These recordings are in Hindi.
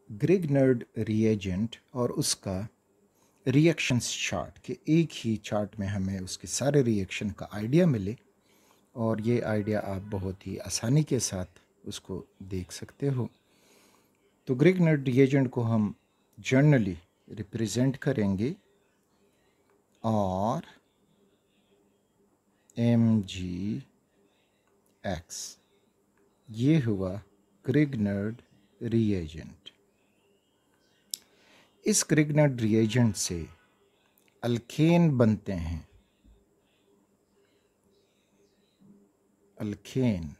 ग्रिग्नर्ड रिएजेंट और उसका रिएक्शंस चार्ट के एक ही चार्ट में हमें उसके सारे रिएक्शन का आइडिया मिले और ये आइडिया आप बहुत ही आसानी के साथ उसको देख सकते हो। तो ग्रिग्नर्ड रिएजेंट को हम जनरली रिप्रेजेंट करेंगे और mgx। ये हुआ ग्रिग्नर्ड रिएजेंट। इस ग्रिग्नर्ड रिएजेंट से अल्केन बनते हैं। अल्केन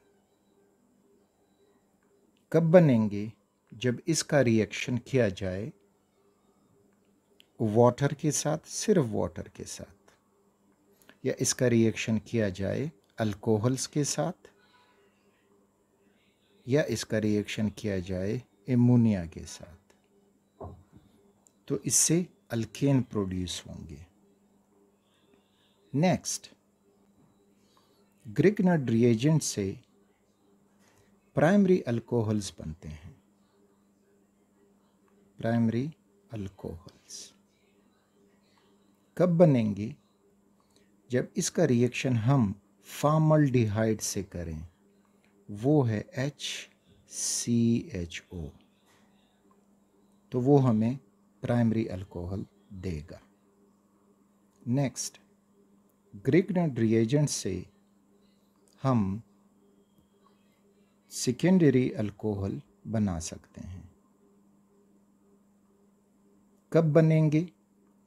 कब बनेंगे? जब इसका रिएक्शन किया जाए वाटर के साथ, सिर्फ वाटर के साथ, या इसका रिएक्शन किया जाए अल्कोहल्स के साथ, या इसका रिएक्शन किया जाए एमोनिया के साथ, तो इससे अल्केन प्रोड्यूस होंगे। नेक्स्ट, ग्रिग्नर्ड रिएजेंट से प्राइमरी अल्कोहल्स बनते हैं। प्राइमरी अल्कोहल्स कब बनेंगे? जब इसका रिएक्शन हम फॉर्मल्डिहाइड से करें, वो है HCHO, तो वो हमें प्राइमरी अल्कोहल देगा। नेक्स्ट, ग्रिग्नर्ड रिएजेंट से हम सेकेंडरी अल्कोहल बना सकते हैं। कब बनेंगे?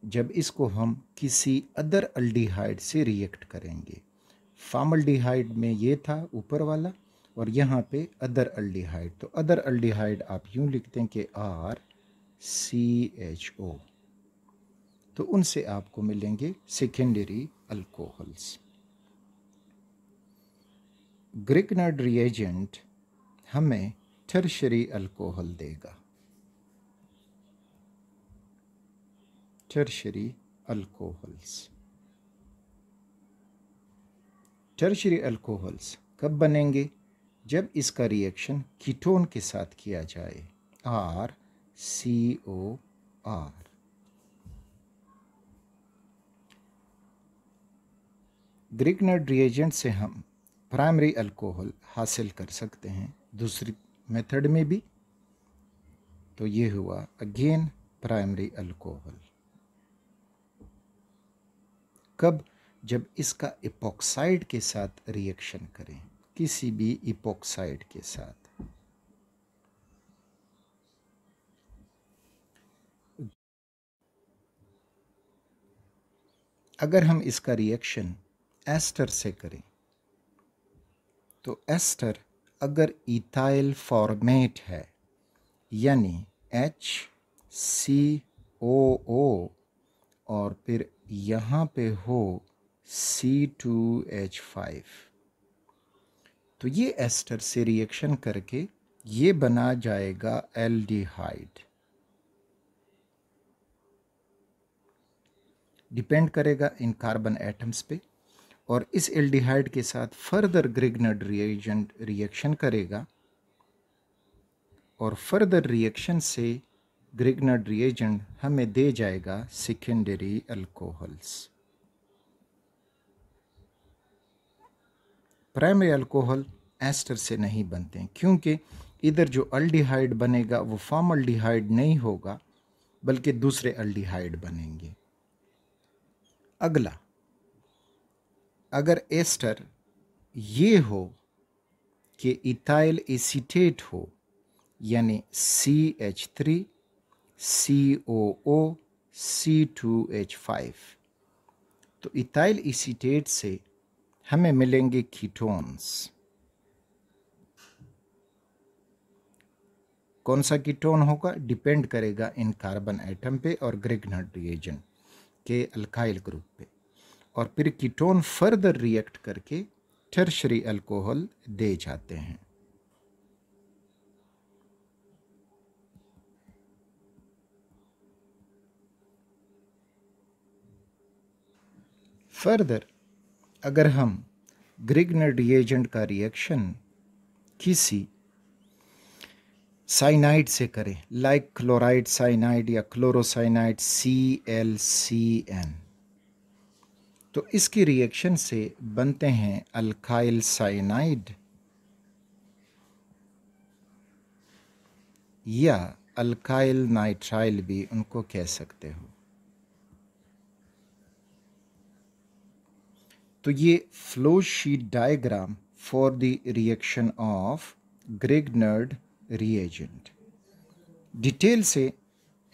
जब इसको हम किसी अदर अल्डिहाइड से रिएक्ट करेंगे। फॉर्मल्डिहाइड में ये था ऊपर वाला और यहाँ पे अदर अल्डिहाइड, तो अदर अल्डिहाइड आप यूँ लिखते हैं कि RCHO, तो उनसे आपको मिलेंगे सेकेंडरी अल्कोहल्स। ग्रिग्नर्ड रिएजेंट हमें टर्शरी अल्कोहल देगा। Tertiary alcohols. टर्शरी अल्कोहल्स कब बनेंगे? जब इसका रिएक्शन कीटोन के साथ किया जाए, RCOR। ग्रिग्नर्ड रिएजेंट से हम प्राइमरी अल्कोहल हासिल कर सकते हैं दूसरी मेथड में भी, तो ये हुआ अगेन प्राइमरी अल्कोहल। कब? जब इसका इपॉक्साइड के साथ रिएक्शन करें, किसी भी इपॉक्साइड के साथ। अगर हम इसका रिएक्शन एस्टर से करें, तो एस्टर अगर इथाइल फॉर्मेट है, यानी HCOO और फिर यहाँ पे हो C2H5, तो ये एस्टर से रिएक्शन करके ये बना जाएगा एल्डिहाइड। डिपेंड करेगा इन कार्बन एटम्स पे, और इस एल्डिहाइड के साथ फर्दर ग्रिग्नर्ड रिएजेंट रिएक्शन करेगा और फर्दर रिएक्शन से ग्रिग्नर्ड रिएजेंट हमें दे जाएगा secondary alcohols. Primary alcohol ester से नहीं बनते हैं, क्योंकि इधर जो अल्डिहाइड बनेगा वो फॉर्मल्डिहाइड नहीं होगा, बल्कि दूसरे अल्डिहाइड बनेंगे। अगला, अगर एस्टर ये हो कि इथाइल एसीटेट हो, यानी CH3 COO C2H5, तो इथाइल एसीटेट से हमें मिलेंगे कीटोन्स। कौन सा कीटोन होगा? डिपेंड करेगा इन कार्बन एटम पे और ग्रिग्नर्ड रिएजेंट के अल्काइल ग्रुप पे, और फिर कीटोन फर्दर रिएक्ट करके टर्शरी अल्कोहल दे जाते हैं। फर्दर अगर हम ग्रिग्नर्ड रिएजेंट का रिएक्शन किसी साइनाइड से करें, लाइक क्लोराइड साइनाइड या क्लोरोसाइनाइड ClCN, तो इसकी रिएक्शन से बनते हैं अल्काइल साइनाइड या अल्काइल नाइट्राइल भी उनको कह सकते हो। तो ये flow sheet diagram for the reaction of Grignard reagent. Detail से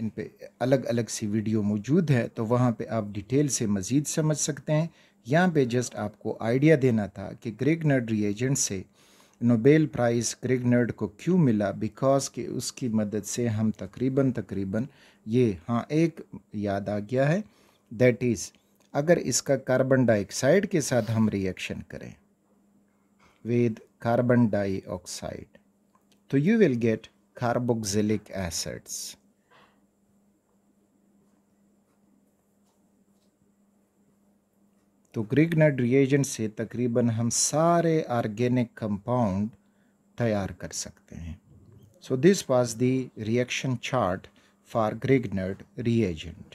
इन पे अलग अलग सी वीडियो मौजूद है, तो वहाँ पे आप डिटेल से मज़ीद समझ सकते हैं। यहाँ पे जस्ट आपको आइडिया देना था कि ग्रिग्नर्ड रिएजेंट से नोबेल प्राइज़ ग्रिग्नर्ड को क्यों मिला, बिकॉज कि उसकी मदद से हम तकरीबन ये हाँ एक याद आ गया है, दैट इज़ अगर इसका कार्बन डाइऑक्साइड के साथ हम रिएक्शन करें विद कार्बन डाइऑक्साइड, तो you will get carboxylic acids. तो ग्रिग्नर्ड रिएजेंट से तकरीबन हम सारे ऑर्गेनिक कंपाउंड तैयार कर सकते हैं। So this was the reaction chart for Grignard reagent.